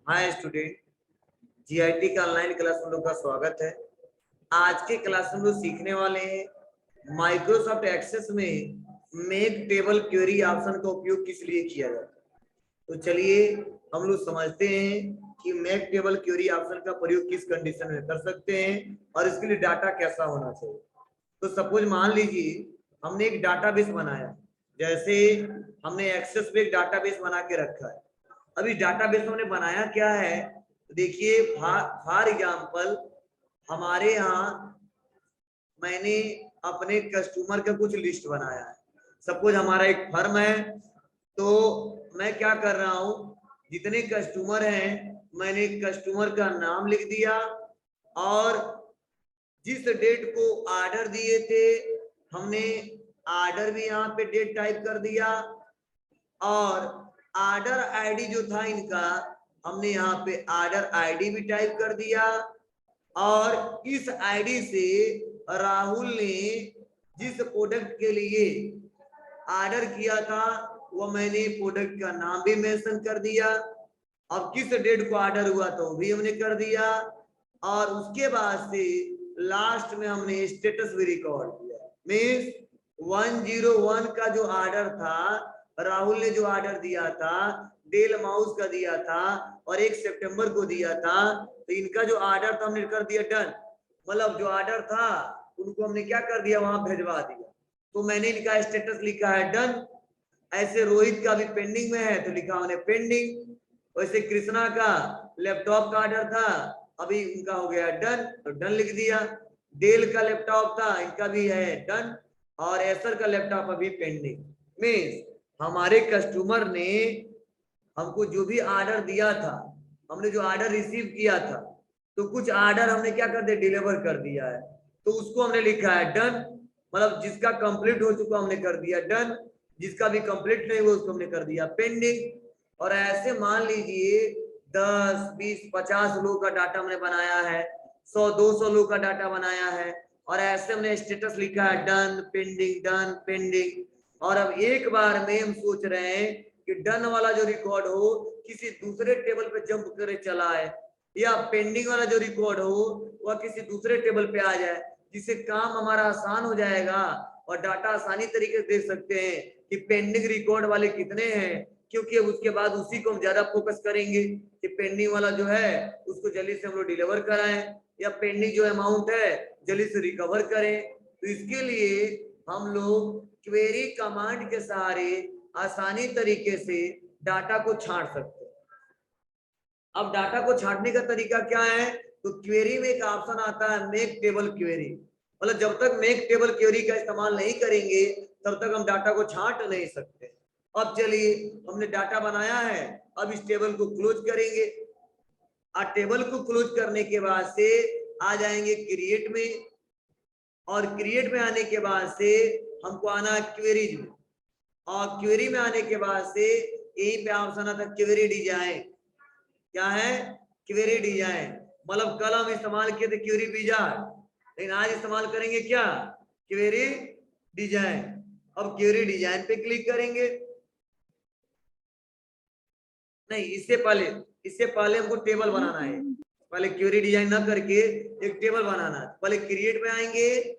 Hi student, GIT का online class में लोग का स्वागत है। आज के क्लास में लोग सीखने वाले हैं माइक्रोसॉफ्ट एक्सेस में मेक टेबल क्वेरी ऑप्शन का उपयोग किस लिए किया जाता है। तो चलिए हम लोग समझते हैं कि मेक टेबल क्वेरी ऑप्शन का प्रयोग किस कंडीशन में कर सकते हैं और इसके लिए डाटा कैसा होना चाहिए। तो सपोज मान लीजिए हमने एक डाटाबेस बनाया, जैसे हमने एक्सेस पे एक डाटाबेस बना के रखा है। अभी डाटाबेस हमने बनाया क्या है, देखिए फॉर एग्जाम्पल हमारे यहाँ मैंने अपने कस्टमर का कुछ लिस्ट बनाया है। सपोज हमारा एक फर्म है, तो मैं क्या कर रहा हूँ, जितने कस्टमर हैं मैंने कस्टमर का नाम लिख दिया और जिस डेट को ऑर्डर दिए थे हमने ऑर्डर भी यहाँ पे डेट टाइप कर दिया और ऑर्डर आईडी जो था इनका हमने यहाँ पे ऑर्डर आईडी भी टाइप कर दिया और इस आईडी से राहुल ने जिस प्रोडक्ट के लिए ऑर्डर किया था वो मैंने प्रोडक्ट का नाम भी मेंशन कर दिया। अब किस डेट को ऑर्डर हुआ था वो भी हमने कर दिया और उसके बाद से लास्ट में हमने स्टेटस भी रिकॉर्ड किया। मीन्स 101 का जो ऑर्डर था, राहुल ने जो ऑर्डर दिया था डेल माउस का दिया था और 1 सितंबर को दिया था, तो इनका जो ऑर्डर था हमने कर दिया डन। मतलब जो ऑर्डर था उनको हमने क्या कर दिया, वहां भेजवा दिया। तो मैंने इनका स्टेटस लिखा है डन। ऐसे रोहित का भी पेंडिंग में है तो लिखा मैंने पेंडिंग। वैसे कृष्णा का लैपटॉप का ऑर्डर था, अभी उनका हो गया डन तो डन लिख दिया। डेल का लैपटॉप था, इनका भी है डन और एसर का लैपटॉप अभी पेंडिंग। मीन्स हमारे कस्टमर ने हमको जो भी ऑर्डर दिया था, हमने जो ऑर्डर रिसीव किया था, तो कुछ ऑर्डर हमने क्या कर दिया, डिलीवर कर दिया है, तो उसको हमने लिखा है डन। मतलब जिसका कंप्लीट हो चुका हमने कर दिया डन, जिसका भी कंप्लीट नहीं हुआ उसको हमने कर दिया पेंडिंग। और ऐसे मान लीजिए 10, 20, 50 लोगों का डाटा हमने बनाया है, 100, 200 लोगों का डाटा बनाया है और ऐसे हमने स्टेटस लिखा है डन पेंडिंग डन पेंडिंग। और अब एक बार में हम सोच रहे हैं कि डन वाला जो रिकॉर्ड हो किसी दूसरे टेबल पे जंप करे चला है या पेंडिंग वाला जो रिकॉर्ड हो वह किसी दूसरे टेबल पे आ जाए, जिससे काम हमारा आसान हो जाएगा और डाटा आसानी तरीके से देख सकते हैं कि पेंडिंग रिकॉर्ड वाले कितने हैं। क्योंकि उसके बाद उसी को हम ज्यादा फोकस करेंगे कि पेंडिंग वाला जो है उसको जल्दी से हम लोग डिलीवर कराएं या पेंडिंग जो अमाउंट है जल्दी से रिकवर करें। तो इसके लिए हम लोग क्वेरी कमांड के सहारे आसानी तरीके से डाटा को छांट सकते हैं। अब डाटा को छांटने का तरीका क्या है, तो क्वेरी में एक ऑप्शन आता है मेक टेबल क्वेरी। मतलब जब तक मेक टेबल क्वेरी का इस्तेमाल नहीं करेंगे तब तक हम डाटा को छांट नहीं सकते। अब चलिए हमने डाटा बनाया है, अब इस टेबल को क्लोज करेंगे और टेबल को क्लोज करने के बाद से आ जाएंगे क्रिएट में और क्रिएट में आने के बाद से हमको आना है क्वेरीज में और क्वेरी में आने के बाद से यही पे ऑप्शन आता है क्वेरी डिजाइन। क्या है, क्वेरी डिजाइन। मतलब कल हम इस्तेमाल किए थे क्वेरी विजार्ड, लेकिन आज इस्तेमाल करेंगे क्या, क्वेरी डिजाइन। अब क्वेरी डिजाइन पे क्लिक करेंगे। नहीं, इससे पहले हमको टेबल बनाना है। पहले क्वेरी डिजाइन ना करके एक टेबल बनाना है। पहले क्रिएट में आएंगे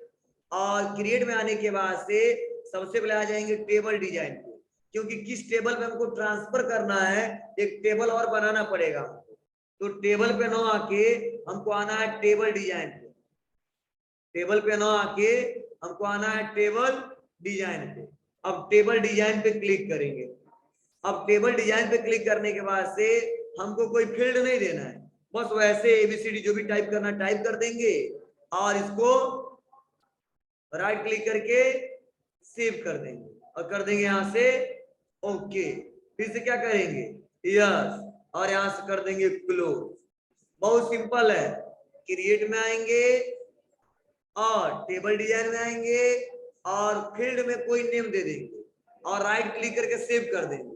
और क्रिएट में आने के बाद से सबसे पहले आ जाएंगे टेबल डिजाइन पे, क्योंकि किस टेबल पे हमको ट्रांसफर करना है एक टेबल और बनाना पड़ेगा हमको। तो टेबल पे न आके हमको आना है टेबल डिजाइन पे। टेबल पे न आके हमको आना है टेबल डिजाइन पे। अब टेबल डिजाइन पे क्लिक करेंगे। अब टेबल डिजाइन पे क्लिक करने के बाद से हमको कोई फील्ड नहीं देना है, बस वैसे एबीसीडी जो भी टाइप करना टाइप कर देंगे और इसको राइट क्लिक करके सेव कर देंगे और कर देंगे यहां से ओके। फिर से क्या करेंगे, यस, और यहां से कर देंगे क्लोज। बहुत सिंपल है। क्रिएट में आएंगे और टेबल डिजाइन में आएंगे और फील्ड में कोई नेम दे देंगे और राइट क्लिक करके सेव कर देंगे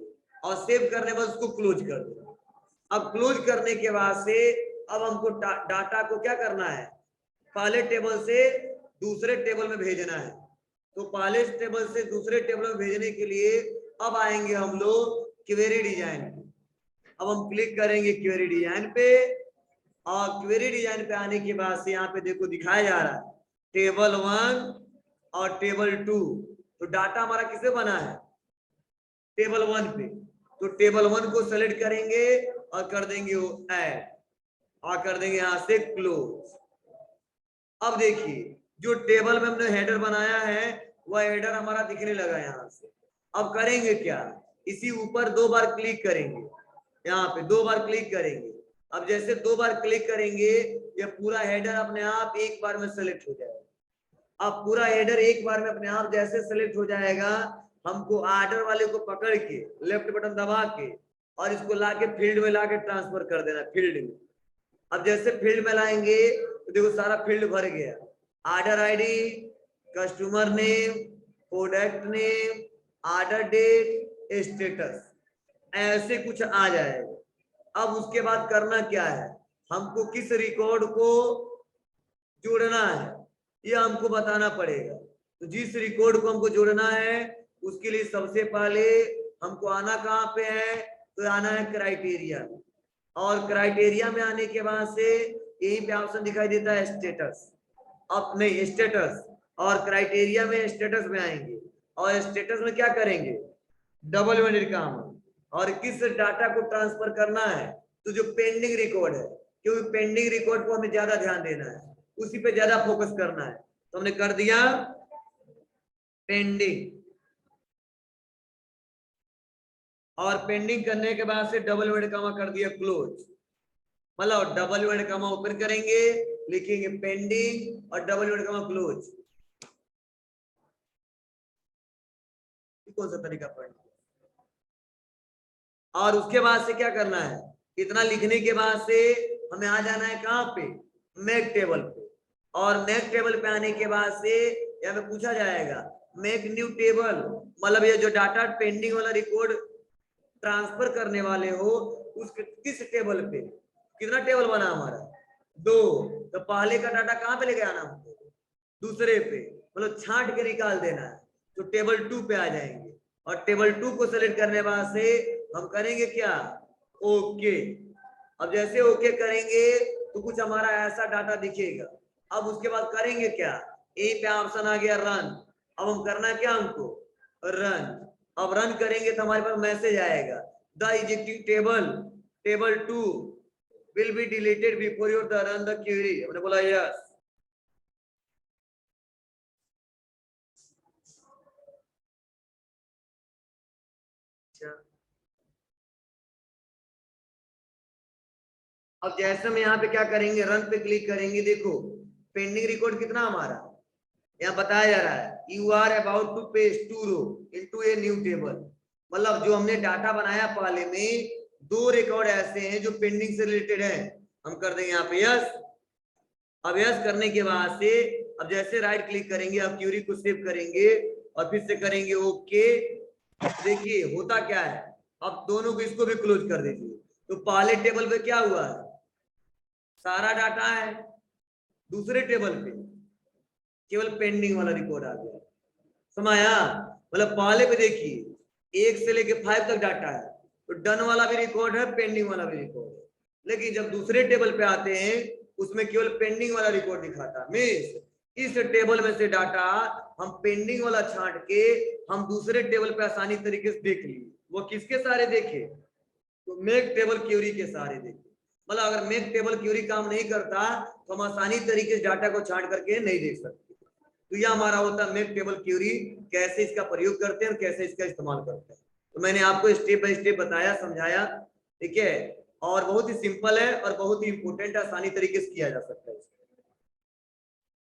और सेव करने के बाद उसको क्लोज कर देंगे। अब क्लोज करने के बाद से अब हमको डाटा को क्या करना है, पहले टेबल से दूसरे टेबल में भेजना है। तो पहले टेबल से दूसरे टेबल में भेजने के लिए अब आएंगे हम लोग क्वेरी डिजाइन। अब हम क्लिक करेंगे क्वेरी डिजाइन पे, और क्वेरी डिजाइन पे आने के बाद से यहाँ पे देखो दिखाया जा रहा है टेबल 1 और टेबल 2। तो डाटा हमारा किसे बना है, टेबल 1 पे। तो टेबल 1 को सेलेक्ट करेंगे और कर देंगे वो ऐड, और कर देंगे यहां से क्लोज। अब देखिए जो टेबल में हमने हेडर बनाया है वह हेडर हमारा दिखने लगा यहाँ से। अब करेंगे क्या, इसी ऊपर 2 बार क्लिक करेंगे, यहाँ पे 2 बार क्लिक करेंगे। अब जैसे 2 बार क्लिक करेंगे ये पूरा हेडर अपने आप एक बार में सेलेक्ट हो जाएगा। अब पूरा हेडर एक बार में अपने आप जैसे सेलेक्ट हो जाएगा, हमको आर्डर वाले को पकड़ के लेफ्ट बटन दबा के और इसको लाके फील्ड में लाके ट्रांसफर कर देना फील्ड में। अब जैसे फील्ड में लाएंगे तो देखो सारा फील्ड भर गया, order ID, customer name, product name, order date, status, ऐसे कुछ आ जाएगा। अब उसके बाद करना क्या है, हमको किस रिकॉर्ड को जोड़ना है ये हमको बताना पड़ेगा। तो जिस रिकॉर्ड को हमको जोड़ना है उसके लिए सबसे पहले हमको आना कहाँ पे है, तो आना है क्राइटेरिया में, और क्राइटेरिया में आने के बाद से यहीं पे ऑप्शन दिखाई देता है स्टेटस, अब नहीं स्टेटस, और क्राइटेरिया में स्टेटस में आएंगे और स्टेटस में क्या करेंगे, डबल इवेंटेड काम, और किस डाटा को ट्रांसफर करना है, तो जो पेंडिंग रिकॉर्ड है, क्योंकि पेंडिंग रिकॉर्ड को हमें ज्यादा ध्यान देना है, उसी पे ज्यादा फोकस करना है। तो हमने कर दिया पेंडिंग, और पेंडिंग करने के बाद से डबल इवेंटेड कामा कर दिया क्लोज। मतलब डबल इवेंटेड कामा ओपन करेंगे, लिखेंगे पेंडिंग और डबल इवेंटेड कामा क्लोज। कौन सा तरीका पढ़ना, और उसके बाद से क्या करना है, इतना लिखने के बाद से हमें आ जाना है कहाँ पे, मेक टेबल पे, और मेक टेबल पे आने के बाद से यहाँ पे पूछा जाएगा मेक न्यू टेबल, मतलब ये जो डाटा पेंडिंग वाला रिकॉर्ड ट्रांसफर करने वाले हो उसके किस टेबल पे, कितना टेबल बना हमारा 2, तो पहले का डाटा कहाँ पे लेके आना हमको, दूसरे पे, मतलब छांट के निकाल देना है। तो टेबल 2 पे आ जाएंगे, और टेबल 2 को सेलेक्ट करने बाद से हम करेंगे क्या, ओके। अब जैसे ओके करेंगे तो कुछ हमारा ऐसा डाटा दिखेगा। अब उसके बाद करेंगे क्या, यहीं पे ऑप्शन आ गया रन। अब हम करना क्या हमको, रन। अब रन करेंगे तो हमारे पास मैसेज आएगा the ejective table 2 will be deleted before you run the query. हमने बोला यस। अब जैसे हम यहाँ पे क्या करेंगे, रन पे क्लिक करेंगे, देखो पेंडिंग रिकॉर्ड कितना हमारा यहाँ बताया जा रहा है, you are about to paste 2 row into a new table. मतलब जो हमने डाटा बनाया पहले में 2 रिकॉर्ड ऐसे हैं जो पेंडिंग से रिलेटेड है, हम कर देंगे यहाँ पे यस। अब यस करने के बाद से अब जैसे राइट क्लिक करेंगे, अब क्यूरी को सेव करेंगे और फिर से करेंगे ओके। देखिए होता क्या है, अब दोनों को इसको भी क्लोज कर दीजिए। तो पहले टेबल पे क्या हुआ है, सारा डाटा है, दूसरे टेबल पे केवल पेंडिंग वाला रिकॉर्ड आ गया, समाया। मतलब पहले पे देखिए 1 से लेके 5 तक डाटा है, तो डन वाला भी रिकॉर्ड है, पेंडिंग वाला भी रिकॉर्ड है। लेकिन जब दूसरे टेबल पे आते हैं उसमें केवल पेंडिंग वाला रिकॉर्ड दिखाता है। मींस इस टेबल में से डाटा हम पेंडिंग वाला छांट के हम दूसरे टेबल पे आसानी तरीके से देख लिए। वो किसके सहारे देखे, तो मेक टेबल क्यूरी के सहारे देखे। मतलब अगर मेक टेबल क्यूरी काम नहीं करता तो हम आसानी तरीके से डाटा को छांट करके नहीं देख सकते। तो यह हमारा होता है मेक टेबल क्यूरी, कैसे इसका प्रयोग करते हैं और कैसे इसका इस्तेमाल करते हैं। तो मैंने आपको स्टेप बाय स्टेप बताया, समझाया, ठीक है। और बहुत ही सिंपल है और बहुत ही इंपॉर्टेंट, आसानी तरीके से किया जा सकता है।